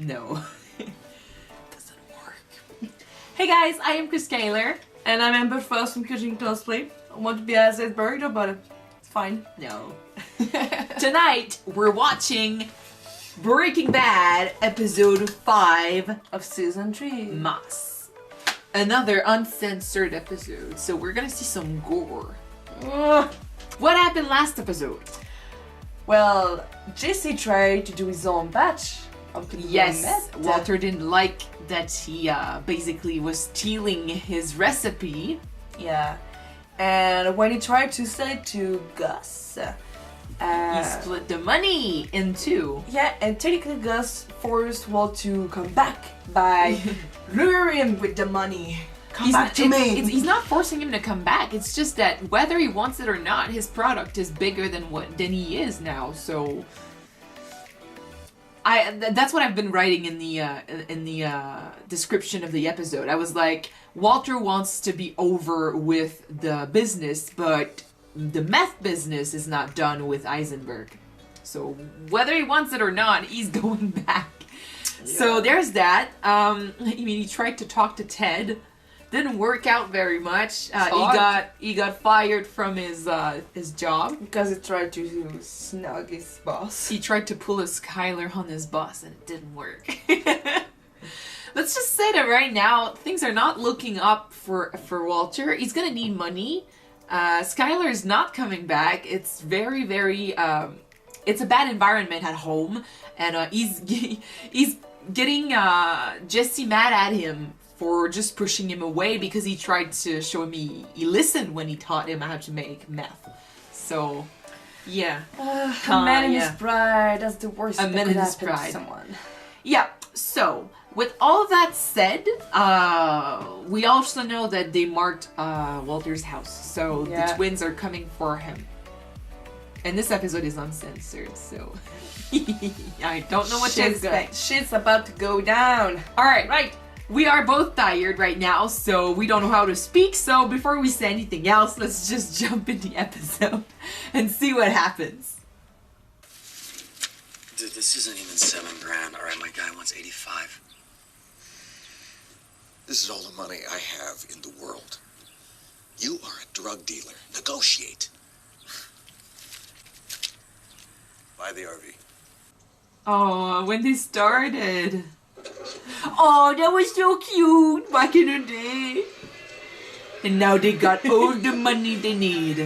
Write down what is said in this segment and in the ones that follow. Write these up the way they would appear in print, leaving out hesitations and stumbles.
No. Doesn't work. Hey guys, I am Skyler. And I'm Amber First from Kitchen Cosplay. I want to be as a burrito, but it's fine. No. Tonight, we're watching Breaking Bad, episode 5 of season 3. Moss. Another uncensored episode, so we're gonna see some gore. What happened last episode? Well, Jesse tried to do his own batch of the Yes, Walter didn't like that he basically was stealing his recipe. Yeah, and when he tried to sell it to Gus, he split the money in two. Yeah, and technically Gus forced Walt to come back by luring him with the money. Come back to me! He's not forcing him to come back. It's just that whether he wants it or not, his product is bigger than he is now. So that's what I've been writing in the description of the episode. I was like, Walter wants to be over with the business, but the meth business is not done with Eisenberg. So whether he wants it or not, he's going back. Yeah. So there's that. I mean, he tried to talk to Ted. Didn't work out very much. He got fired from his job because he tried to snug his boss. He tried to pull a Skyler on his boss and it didn't work. Let's just say that right now things are not looking up for Walter. He's gonna need money. Skyler is not coming back. It's very it's a bad environment at home, and he's getting Jesse mad at him for just pushing him away because he tried to show him he listened when he taught him how to make meth. So, yeah. A man in his pride, that's the worst thing that could happen to someone. Yeah, so, with all that said, we also know that they marked Walter's house, so the twins are coming for him. And this episode is uncensored, so I don't know what to expect. Shit's about to go down. Alright, right. We are both tired right now, so we don't know how to speak, so before we say anything else, let's just jump in the episode and see what happens. Dude, this isn't even $7,000, alright? My guy wants 85. This is all the money I have in the world. You are a drug dealer. Negotiate. Buy the RV. Oh, when they started. Oh, that was so cute back in the day. And now they got all the money they need.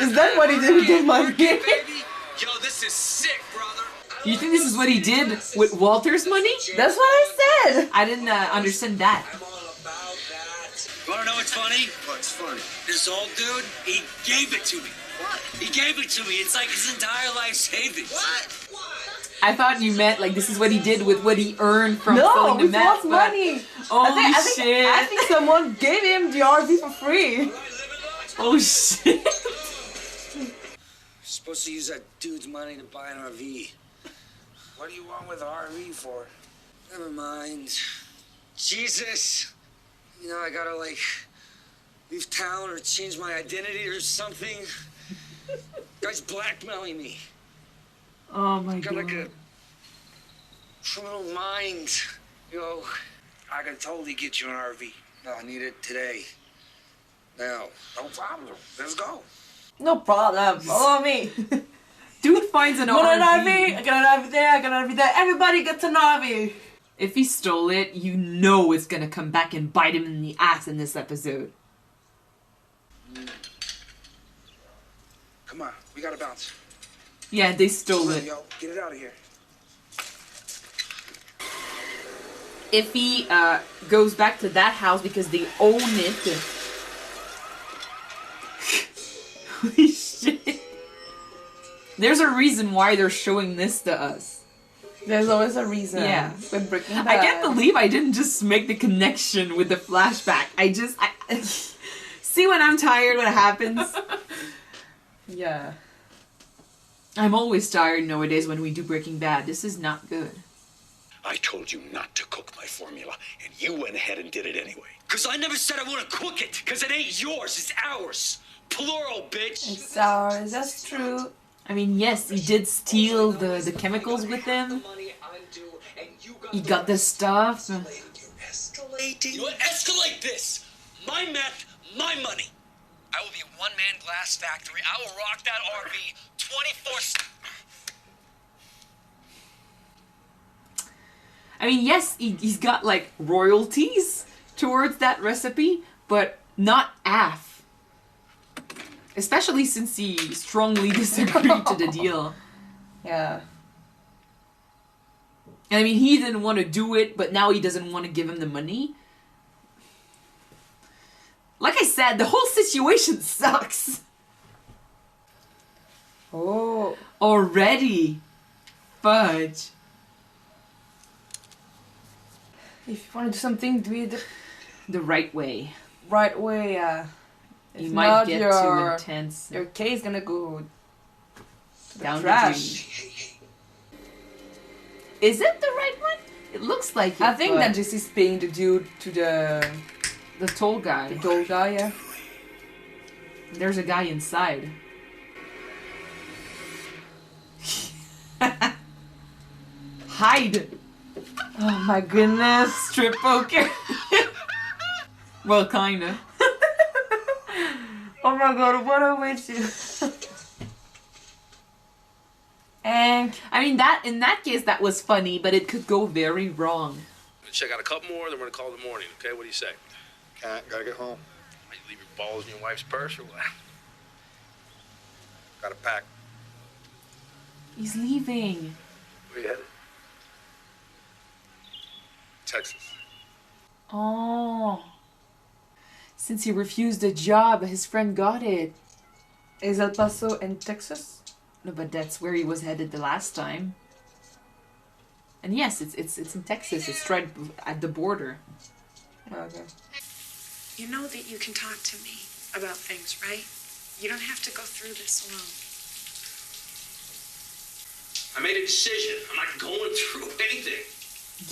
Is that what he did with the money? Yo, this is sick, brother. You think this is what he did with Walter's money? That's what I said. I didn't understand that. I'm all about that. You wanna know what's funny? What's funny? This old dude, he gave it to me. What? He gave it to me. It's like his entire life savings. What? I thought you meant like this is what he did with what he earned from selling the meth. No, money. Holy shit! I think someone gave him the RV for free. Oh shit! You're supposed to use that dude's money to buy an RV. What do you want with an RV for? Never mind. Jesus! You know, I gotta like leave town or change my identity or something. Guy's blackmailing me. Oh my god. Got like a criminal mind. You know, I can totally get you an RV. No, I need it today. Now, no problem. Let's go. No problem. Follow me. Dude finds an RV. Want an RV? I got an RV there, I got an RV there. Everybody gets an RV. If he stole it, you know it's gonna come back and bite him in the ass in this episode. Come on, we gotta bounce. Yeah, they stole it. Yo, get it out of here. If he goes back to that house because they own it. Holy shit. There's a reason why they're showing this to us. There's always a reason. Yeah. With Breaking Bad. I can't believe I didn't just make the connection with the flashback. I see when I'm tired what happens. Yeah. I'm always tired nowadays when we do Breaking Bad. This is not good. I told you not to cook my formula, and you went ahead and did it anyway. Cause I never said I want to cook it. Cause it ain't yours, it's ours. Plural, bitch. It's ours. That's true. I mean, yes, he did steal the chemicals with him. He got the stuff. Escalating. You escalate this. My meth, my money. I will be a one-man glass factory. I will rock that RV 24/7. I mean, yes, he's got like royalties towards that recipe, but not AF. Especially since he strongly disagreed to the deal. Yeah. And I mean, he didn't want to do it, but now he doesn't want to give him the money. Like I said, the whole situation sucks. Oh. Already. Fudge. If you want to do something, do it The right way. right way. You If might not, get your, too intense. Your case gonna go to the Down the trash. Is it the right one? It looks like it. I think but that Jesse's paying the dude to the tall guy. the old guy, yeah. There's a guy inside. Hide. Oh my goodness. Strip poker. Well, kinda. Oh my god, what a witch. And I mean, that in that case, that was funny, but it could go very wrong. Check out a couple more, then we're gonna call in the morning, okay? What do you say? Can't. Gotta get home. You leave your balls in your wife's purse or what? Gotta pack. He's leaving. Where you headed? Texas. Oh. Since he refused a job, his friend got it. is El Paso in Texas? No, but that's where he was headed the last time. And yes, it's in Texas. It's right at the border. Okay. You know that you can talk to me about things, right? You don't have to go through this alone. I made a decision. I'm not going through anything.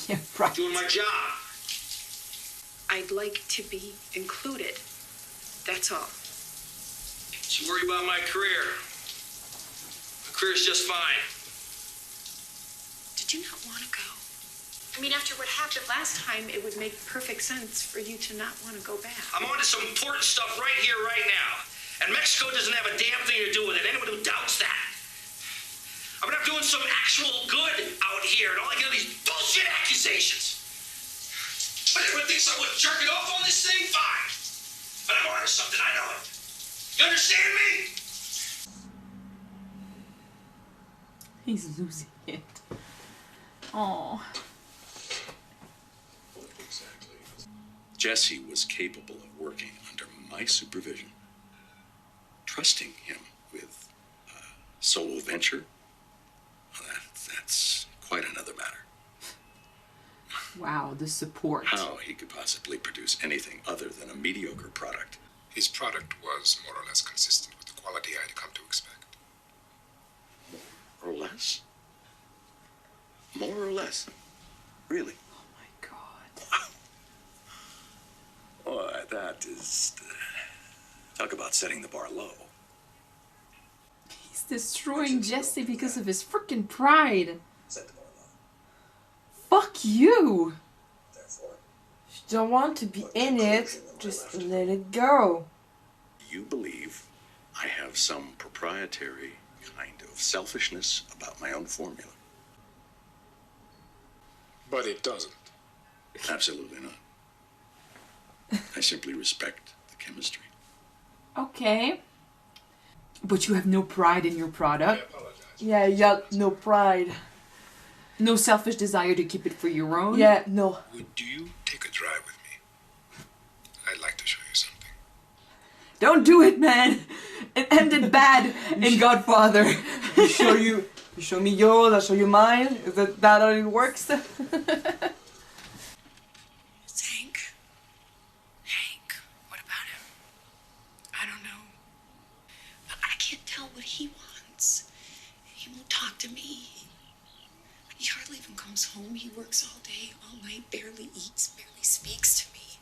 Yeah, right. Doing my job. I'd like to be included. That's all. She worried about my career. My career's just fine. Did you not want to go? I mean, after what happened last time, it would make perfect sense for you to not want to go back. I'm on to some important stuff right here, right now. And Mexico doesn't have a damn thing to do with it. Anyone who doubts that. I mean, I'm doing some actual good out here, and all I get are these bullshit accusations. But everyone thinks I'm jerking off on this thing? Fine. But I'm on to something, I know it. You understand me? He's losing it. Oh. Jesse was capable of working under my supervision. Trusting him with a solo venture, well, that's quite another matter. Wow, the support. How he could possibly produce anything other than a mediocre product. His product was more or less consistent with the quality I had come to expect. More or less? More or less? Really? Oh my god. Boy, that is... talk about setting the bar low. He's destroying Jesse because of his freaking pride. Set the bar low. Fuck you. Therefore, If you don't want to be in it, just let it go. you believe I have some proprietary kind of selfishness about my own formula. But it doesn't. Absolutely not. I simply respect the chemistry. Okay. But you have no pride in your I product. apologize. Yeah, you got no pride. No selfish desire to keep it for your own. Yeah, no. Would you take a drive with me? I'd like to show you something. Don't do it, man. It ended bad in Godfather. You show me yours, I'll show you mine. Is that how it works? It's Hank. Hank, what about him? I don't know. I can't tell what he wants. He won't talk to me. He hardly even comes home. He works all day, all night, barely eats, barely speaks to me.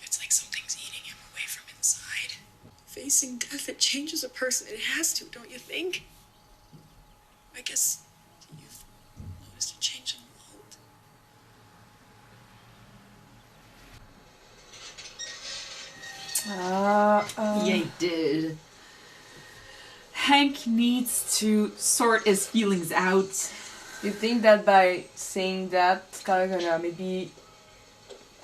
It's like something's eating him away from inside. Facing death, it changes a person. It has to, don't you think? I guess you've noticed a change in Walt. Yeah, he did. Hank needs to sort his feelings out. You think that by saying that, Skyler gonna maybe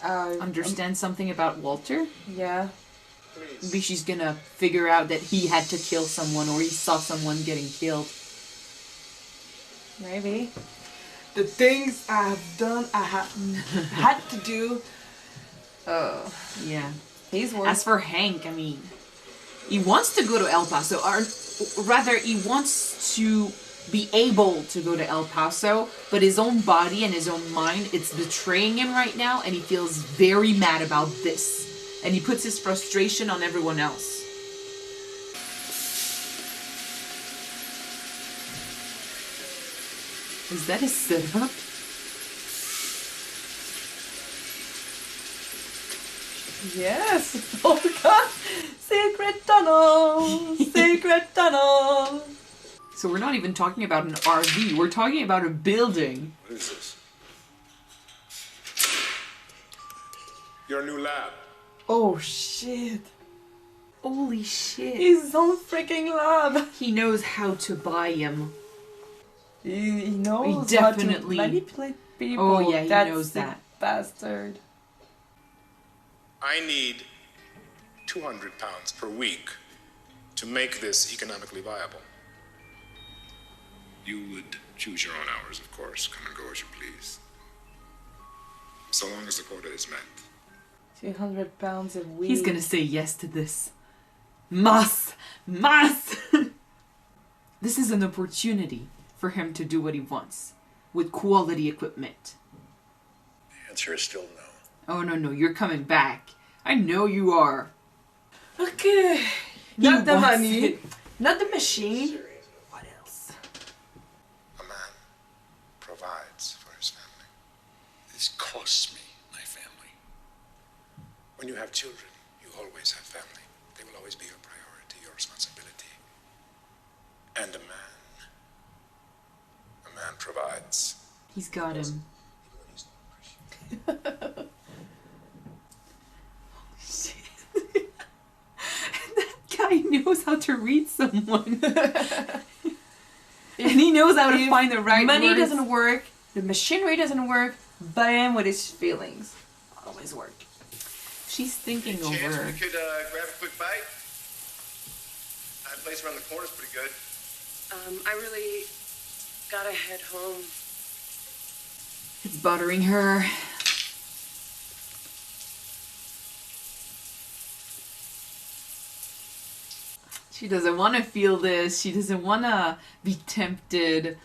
Understand something about Walter? yeah. Maybe she's gonna figure out that he had to kill someone or he saw someone getting killed. Maybe. The things I have done, I have had to do. Oh, Yeah. he's worse. As for Hank, I mean, he wants to go to El Paso, or rather, he wants to be able to go to El Paso, but his own body and his own mind, it's betraying him right now, and he feels very mad about this. And he puts his frustration on everyone else. Is that his setup? Yes! Oh god! Secret tunnel! Secret tunnel! So we're not even talking about an RV, we're talking about a building. What is this? Your new lab. Oh shit! Holy shit. His own freaking lab! He knows how to buy him. He knows He how definitely- to manipulate people. Oh, yeah, he That's knows the that. Bastard. I need 200 pounds per week to make this economically viable. You would choose your own hours, of course. Come and go as you please. So long as the quota is met. 200 pounds a week. He's gonna say yes to this. Mas! This is an opportunity for him to do what he wants. With quality equipment. The answer is still no. Oh no, you're coming back. I know you are. Okay. He Not the wants money. it. Not the machine. What else? A man provides for his family. This costs me my family. When you have children, you always have family. They will always be your priority, your responsibility. And a man provides. He's got him. That guy knows how to read someone. And he knows how to If find the right money words. doesn't work, the machinery doesn't work, buy him with his feelings. Always work. She's thinking Chance over. we could grab a quick bite? That place around the corner's pretty good. I really gotta head home. It's bothering her. She doesn't want to feel this. She doesn't want to be tempted.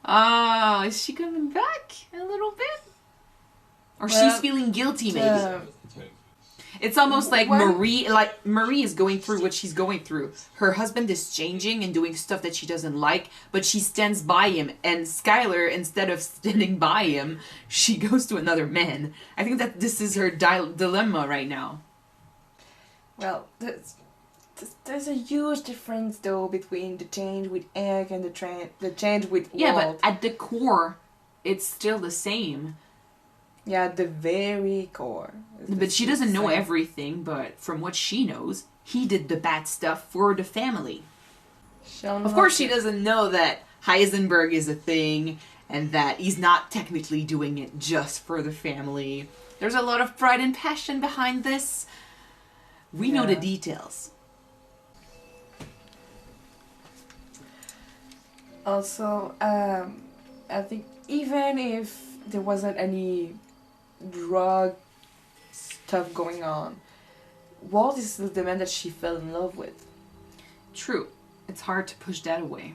Ah, is she coming back a little bit? Or Well, she's feeling guilty, maybe. It's almost like When- Marie is going through what she's going through. Her husband is changing and doing stuff that she doesn't like, but she stands by him. And Skyler, instead of standing by him, she goes to another man. I think that this is her dilemma right now. Well, there's a huge difference though between the change with Hank and the change with Yeah, Walt. but at the core, it's still the same. Yeah, at the very core. But she doesn't know Same. everything, but from what she knows, he did the bad stuff for the family. Of course, she doesn't know that Heisenberg is a thing and that he's not technically doing it just for the family. There's a lot of pride and passion behind this. We know the Yeah. details. Also, I think even if there wasn't any drug stuff going on, Walt is still the man that she fell in love with. True. It's hard to push that away.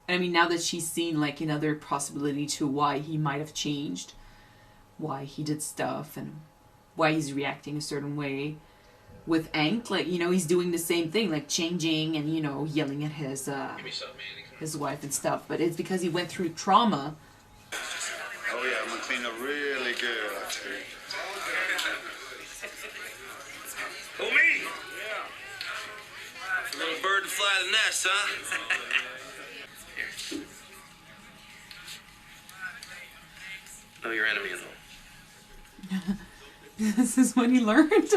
I mean, now that she's seen like another possibility to why he might have changed, why he did stuff, and why he's reacting a certain way. With Hank, like, he's doing the same thing, like changing and, yelling at his wife and stuff. But it's because he went through trauma. Oh yeah, I'm gonna clean up really good, I tell you. Who, me? A little bird to fly the nest, huh? Know your enemy at home. This is what he learned.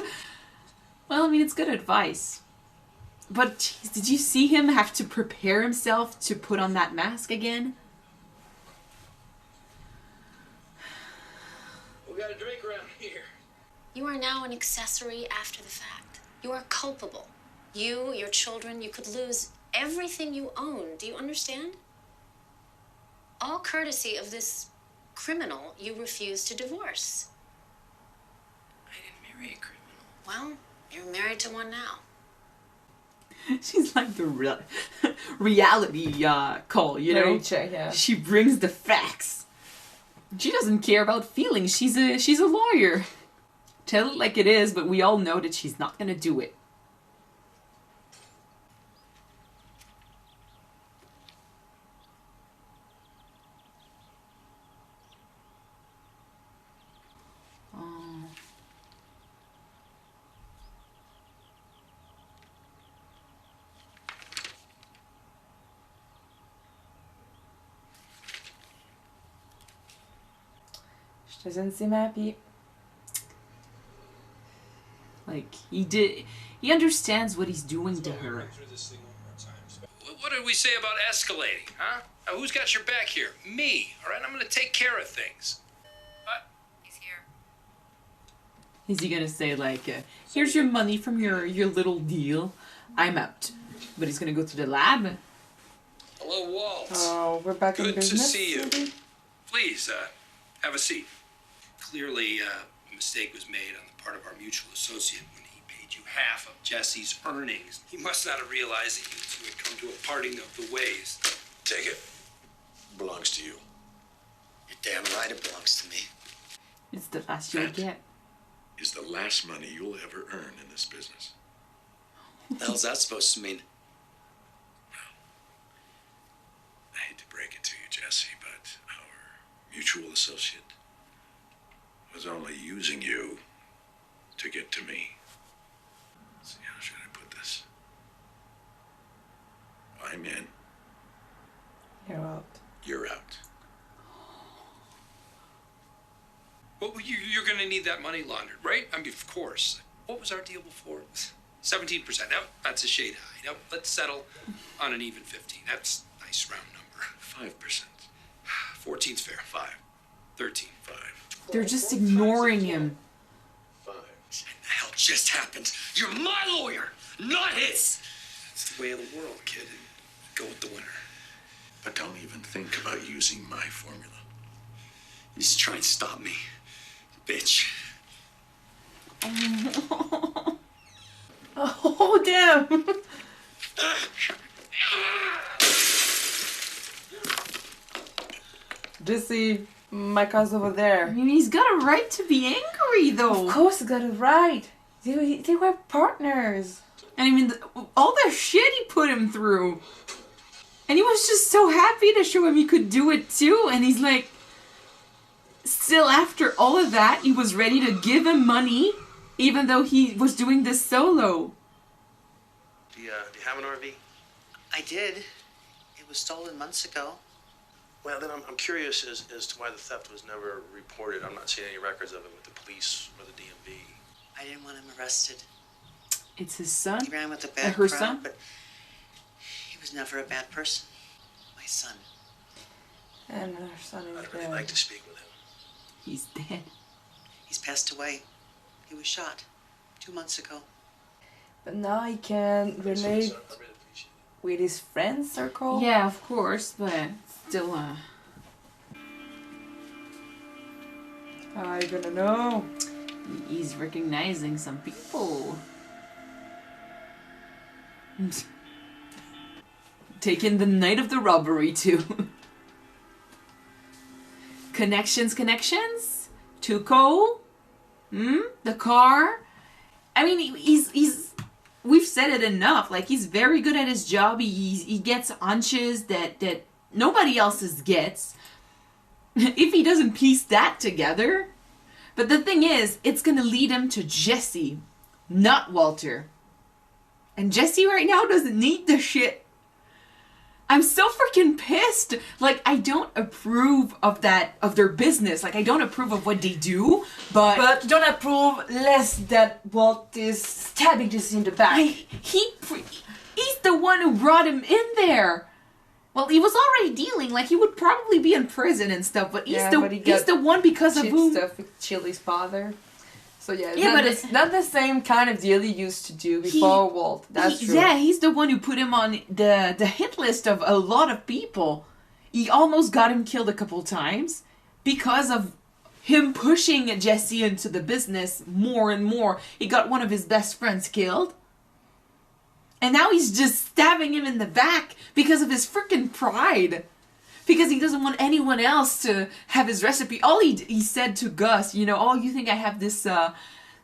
Well, I mean, it's good advice. But geez, did you see him have to prepare himself to put on that mask again? We got a drink around here. You are now an accessory after the fact. You are culpable. You, your children, you could lose everything you own. Do you understand? All courtesy of this criminal you refuse to divorce. I didn't marry a criminal. Well, you're married to one now. She's like the reality call, you know? Check, yeah. She brings the facts. She doesn't care about feelings. She's a lawyer. Tell it like it is, but we all know that she's not gonna do it. She doesn't seem happy. Like, he understands what he's doing to her. What did we say about escalating, huh? Now, who's got your back here? Me, all right? I'm gonna take care of things. He's here. Is he gonna say like, here's your money from your little deal, I'm out. But he's gonna go to the lab. Hello, Walt. Oh, we're back in Good to business. see you. maybe? Please, have a seat. Clearly, a mistake was made on the part of our mutual associate when he paid you half of Jesse's earnings. He must not have realized that you two had come to a parting of the ways. Take it. Belongs to you. You're damn right it belongs to me. It's the last you'll That get. is the last money you'll ever earn in this business. What the hell's that supposed to mean? I hate to break it to you, Jesse, but our mutual associate was only using you to get to me. See, how should I put this? I'm in, You're out. you're out. Well, you're going to need that money laundered, right? I mean, of course. What was our deal before? 17%. Now, that's a shade high. Now, let's settle on an even 15. That's a nice round number. 5%. 14's fair. 5. 13. 5. They're just ignoring him. 5. What the hell just happened? You're my lawyer, not his. It's the way of the world, kid. Go with the winner. But don't even think about using my formula. You just try and stop me, bitch. Oh, damn! Jesse, my car's over I there. mean, he's got a right to be angry, though. Of course, he got it right. They were partners. And I mean, all the shit he put him through. And he was just so happy to show him he could do it too. And he's like, still after all of that, he was ready to give him money, even though he was doing this solo. Do you have an RV? I did. It was stolen months ago. Well, then I'm curious as to why the theft was never reported. I'm not seeing any records of it with the police or the DMV. I didn't want him arrested. It's his son? He ran with a bad her crowd, son? but he was never a bad person. My son. And her son is I'd really dead. like to speak with him. He's dead. He's passed away. He was shot 2 months ago. But now he can relate I really appreciate it. with his friend circle. Yeah, of course, but still, How are you gonna know? he's recognizing some people. Taking the night of the robbery, too. Connections. Tuco? The car? I mean, he's we've said it enough. Like, he's very good at his job. He gets hunches that nobody else's gets. If he doesn't piece that together. But the thing is, it's gonna lead him to Jesse, not Walter. And Jesse right now doesn't need the shit. I'm so freaking pissed. Like, I don't approve of that, of their business. Like, I don't approve of what they do, But don't approve less that Walt is stabbing Jesse in the back. He's the one who brought him in there. Well, he was already dealing. Like, he would probably be in prison and stuff, but he's the one because of whom... stuff with Chili's father. So yeah, it's not the same kind of deal he used to do before Walt. That's true. Yeah, he's the one who put him on the hit list of a lot of people. He almost got him killed a couple times because of him pushing Jesse into the business more and more. He got one of his best friends killed. And now he's just stabbing him in the back because of his freaking pride. Because he doesn't want anyone else to have his recipe. All he said to Gus, you know, oh, you think I have this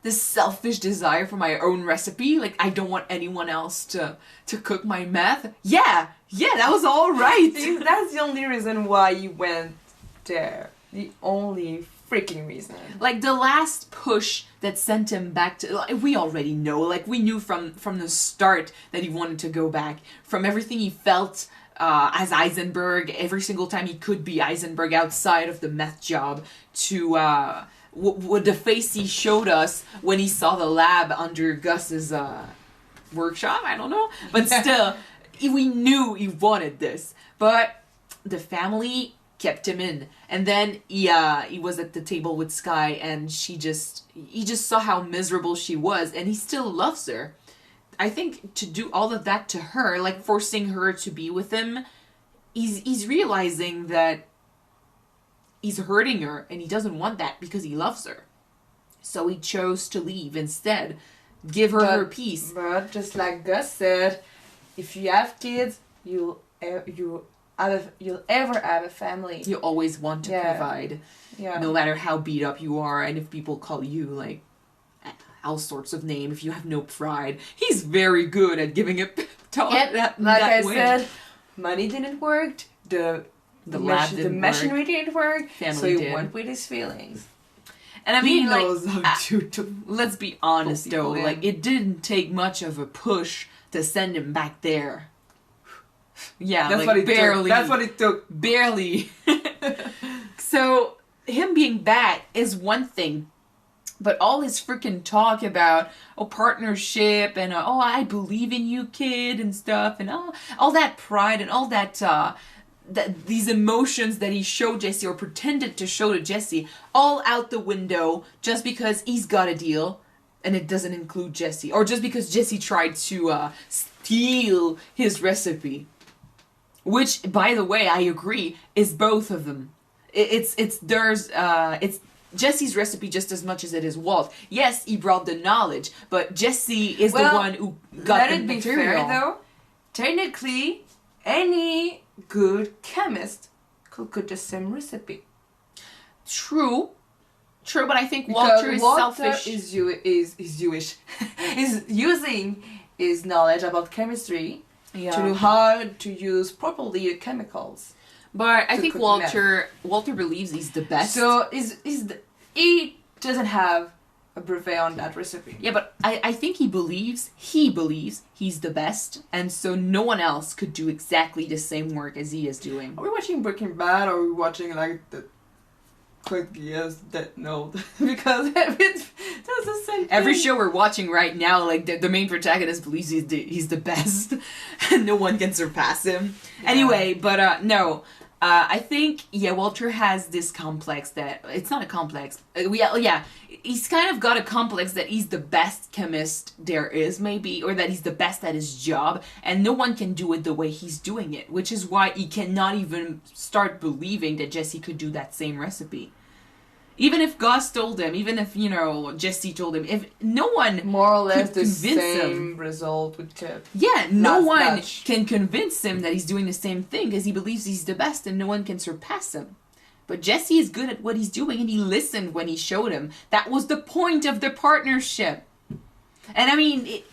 this selfish desire for my own recipe? Like, I don't want anyone else to cook my meth? Yeah, that was all right. That's the only reason why you went there. The only freaking reason. Like, the last push that sent him back to... Like, we already know. Like, we knew from the start that he wanted to go back. From everything he felt... as Eisenberg, every single time he could be Eisenberg outside of the meth job, to what the face he showed us when he saw the lab under Gus's workshop, I don't know, but still, we knew he wanted this. But the family kept him in, and then he was at the table with Sky, and he just saw how miserable she was, and he still loves her. I think to do all of that to her, like forcing her to be with him, he's realizing that he's hurting her and he doesn't want that because he loves her. So he chose to leave instead. Give her her peace. But just like Gus said, if you have kids, you'll ever have a family. You always want to provide. Yeah. No matter how beat up you are, and if people call you like all sorts of names, if you have no pride. He's very good at giving it talk that like that I way. said, money didn't work, the machinery didn't work, so he went with his feelings. And I mean, he knows how to let's be honest though, like, it didn't take much of a push to send him back there. Yeah, that's like, what it barely. took. That's what it took. Barely. So, him being back is one thing. But all his freaking talk about, partnership and, I believe in you, kid, and stuff, and all that pride and all that, these emotions that he showed Jesse or pretended to show to Jesse, all out the window just because he's got a deal and it doesn't include Jesse. Or just because Jesse tried to steal his recipe. Which, by the way, I agree, is both of them. It's Jesse's recipe just as much as it is Walt. Yes, he brought the knowledge, but Jesse is the one who got the material. Let it be fair, though. Technically, any good chemist could cook the same recipe. True, but I think Walter is selfish. Is Jewish. Is using his knowledge about chemistry to know how to use properly the chemicals. But I think Walter believes he's the best. So he doesn't have a brevet on that recipe. Yeah, but I think he believes he's the best, and so no one else could do exactly the same work as he is doing. Are we watching Breaking Bad, or are we watching like the Code Geass Death Note? Because that's the same thing. Every show we're watching right now, like the main protagonist believes he's the best, and no one can surpass him. Yeah. Anyway, but no. I think, Walter has this complex that... It's not a complex. He's kind of got a complex that he's the best chemist there is, maybe, or that he's the best at his job, and no one can do it the way he's doing it, which is why he cannot even start believing that Jesse could do that same recipe. Even if Gus told him, even if, Jesse told him, if no one more or less could the convince same him, result would get. Yeah, no one can convince him that he's doing the same thing because he believes he's the best and no one can surpass him. But Jesse is good at what he's doing and he listened when he showed him. That was the point of the partnership. And I mean,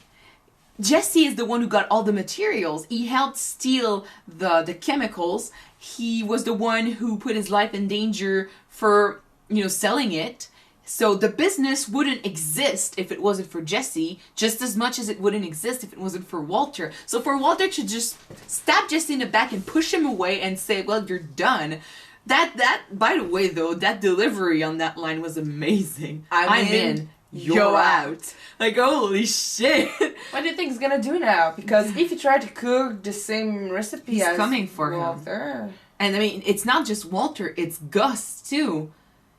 Jesse is the one who got all the materials. He helped steal the chemicals. He was the one who put his life in danger for... selling it. So the business wouldn't exist if it wasn't for Jesse, just as much as it wouldn't exist if it wasn't for Walter. So for Walter to just stab Jesse in the back and push him away and say, well, you're done. That by the way, though, that delivery on that line was amazing. I'm in, you're out. Like, holy shit. What do you think he's gonna do now? Because if you try to cook the same recipe as coming for Walter... him. And I mean, it's not just Walter, it's Gus, too.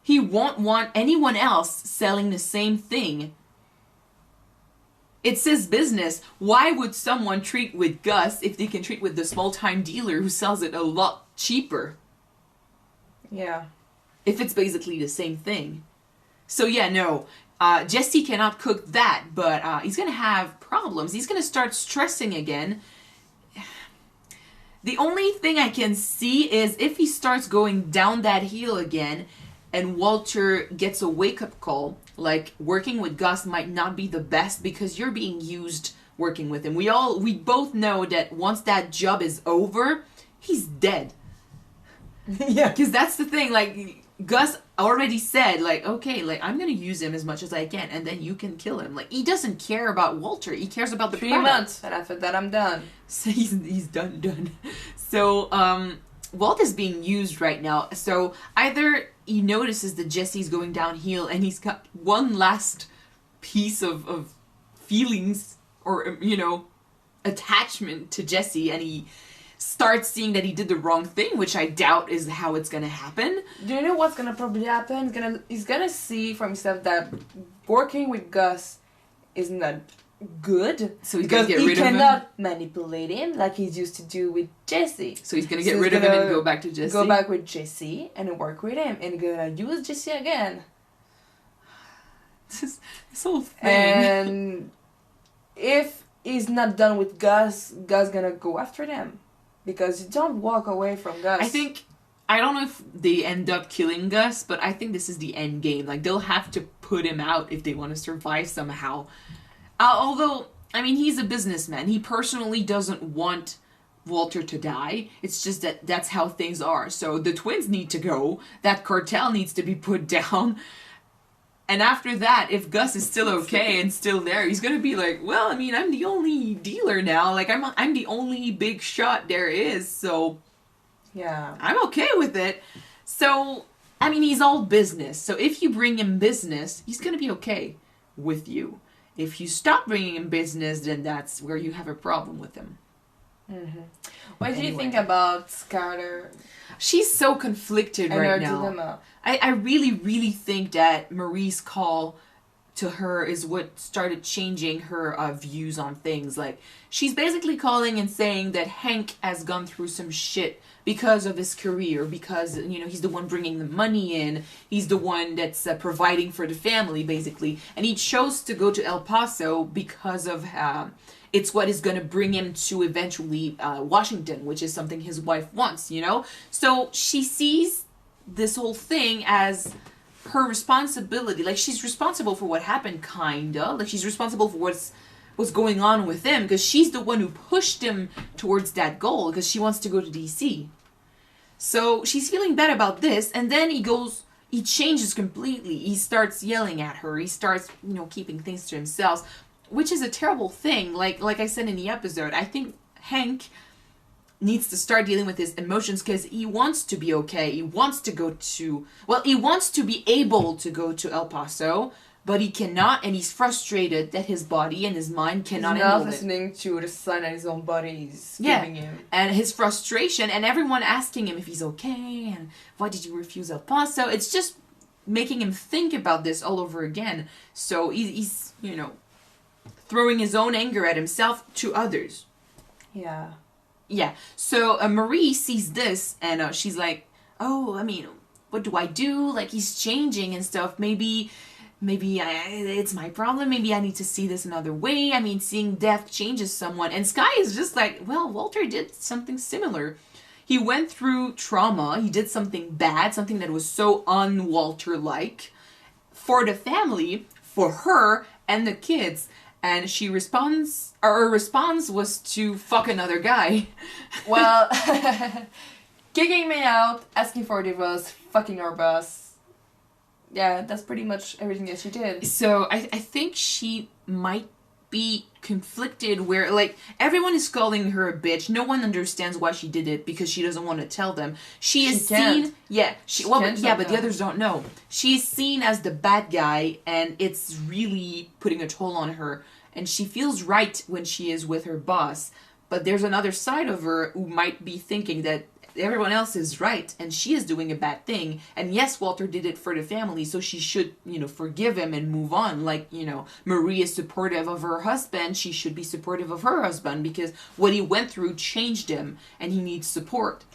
He won't want anyone else selling the same thing. It's his business. Why would someone treat with Gus if they can treat with the small-time dealer who sells it a lot cheaper? Yeah. If it's basically the same thing. So yeah, no. Jesse cannot cook that, but he's going to have problems. He's going to start stressing again. The only thing I can see is if he starts going down that hill again, and Walter gets a wake-up call, like working with Gus might not be the best because you're being used working with him. We both know that once that job is over, he's dead. Yeah. Because that's the thing, like, Gus already said, like, okay, like, I'm going to use him as much as I can, and then you can kill him. Like, he doesn't care about Walter. He cares about the 3 product. months, and after that I'm done. So he's done. So, Walt is being used right now. So, either he notices that Jesse's going downhill, and he's got one last piece of feelings, or, you know, attachment to Jesse, and he starts seeing that he did the wrong thing, which I doubt is how it's gonna happen. Do you know what's gonna probably happen? He's gonna see for himself that working with Gus is not good. So he's gonna get rid of him? Because he cannot manipulate him like he's used to do with Jesse. So he's gonna get rid of him and go back to Jesse? Go back with Jesse and work with him and gonna use Jesse again. This whole thing. And if he's not done with Gus gonna go after them. Because you don't walk away from Gus. I don't know if they end up killing Gus, but I think this is the end game. Like, they'll have to put him out if they want to survive somehow. Although, I mean, he's a businessman. He personally doesn't want Walter to die. It's just that that's how things are. So the twins need to go. That cartel needs to be put down. And after that, if Gus is still okay and still there, he's gonna be like, well, I mean, I'm the only dealer now. Like, I'm the only big shot there is, so... Yeah. I'm okay with it. So, I mean, he's all business. So if you bring him business, he's gonna be okay with you. If you stop bringing him business, then that's where you have a problem with him. Mm-hmm. What do you think about Skyler? She's so conflicted and right her now. Dilemma. I really, really think that Marie's call to her is what started changing her views on things. Like, she's basically calling and saying that Hank has gone through some shit because of his career, because, you know, he's the one bringing the money in, he's the one that's providing for the family, basically. And he chose to go to El Paso because of... it's what is going to bring him to eventually Washington, which is something his wife wants, you know? So she sees this whole thing as her responsibility. Like, she's responsible for what happened, kinda. Like, she's responsible for what's going on with him, because she's the one who pushed him towards that goal, because she wants to go to D.C. So she's feeling bad about this, and then he changes completely. He starts yelling at her. He starts, you know, keeping things to himself, which is a terrible thing. Like I said in the episode, I think Hank needs to start dealing with his emotions because he wants to be okay. He wants to go to... Well, he wants to be able to go to El Paso, but he cannot, and he's frustrated that his body and his mind cannot handle it. He's not listening to the sign that his own body is giving him. And his frustration, and everyone asking him if he's okay, and why did you refuse El Paso? It's just making him think about this all over again. So he's you know... throwing his own anger at himself to others. Yeah. Yeah. So Marie sees this and she's like, oh, I mean, what do I do? Like, he's changing and stuff. Maybe it's my problem. Maybe I need to see this another way. I mean, seeing death changes someone. And Sky is just like, well, Walter did something similar. He went through trauma. He did something bad, something that was so un-Walter-like for the family, for her and the kids. And she responds, or her response was to fuck another guy. Well, kicking me out, asking for a divorce, fucking our boss. Yeah, that's pretty much everything that she did. So I think she might be conflicted where, like, everyone is calling her a bitch. No one understands why she did it because she doesn't want to tell them. She is seen... Yeah, but the others don't know. She's seen as the bad guy, and it's really putting a toll on her. And she feels right when she is with her boss. But there's another side of her who might be thinking that everyone else is right and she is doing a bad thing. And yes, Walter did it for the family, so she should, forgive him and move on. Like, Marie is supportive of her husband, she should be supportive of her husband because what he went through changed him and he needs support.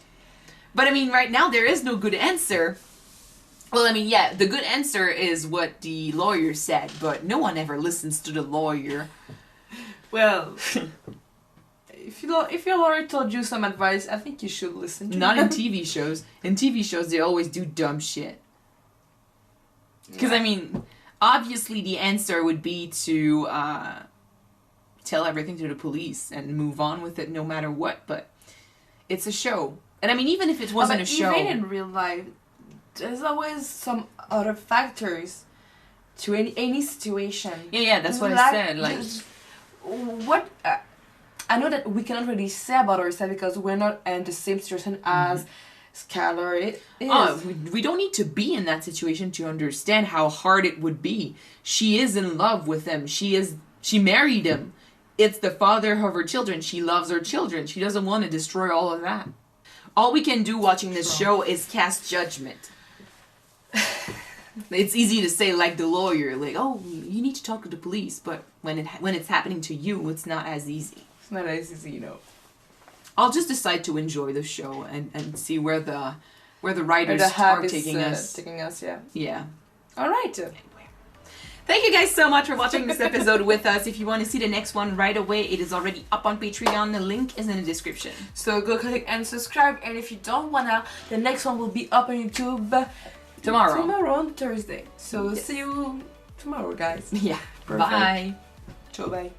But I mean, right now there is no good answer. Well, I mean, yeah, the good answer is what the lawyer said, but no one ever listens to the lawyer. Well... If your lawyer told you some advice, I think you should listen to Not him. in TV shows. In TV shows, they always do dumb shit. Because, I mean, obviously the answer would be to tell everything to the police and move on with it no matter what, but it's a show. And I mean, even if it wasn't a show... Even in real life, there's always some other factors to any situation. Yeah, that's what I said. Like, what... I know that we cannot really say about ourselves because we're not in the same situation as Skyler is. Oh, we don't need to be in that situation to understand how hard it would be. She is in love with him. She married him. It's the father of her children. She loves her children. She doesn't want to destroy all of that. All we can do watching this show is cast judgment. It's easy to say, like the lawyer, like, oh, you need to talk to the police, but when it's happening to you, it's not as easy. Not as easy, I'll just decide to enjoy the show and see where the writers are taking us. Yeah. All right. Anyway. Thank you guys so much for watching this episode with us. If you want to see the next one right away, it is already up on Patreon. The link is in the description. So go click and subscribe. And if you don't wanna, the next one will be up on YouTube tomorrow on Thursday. So see you tomorrow, guys. Yeah. Perfect. Bye. Ciao, bye.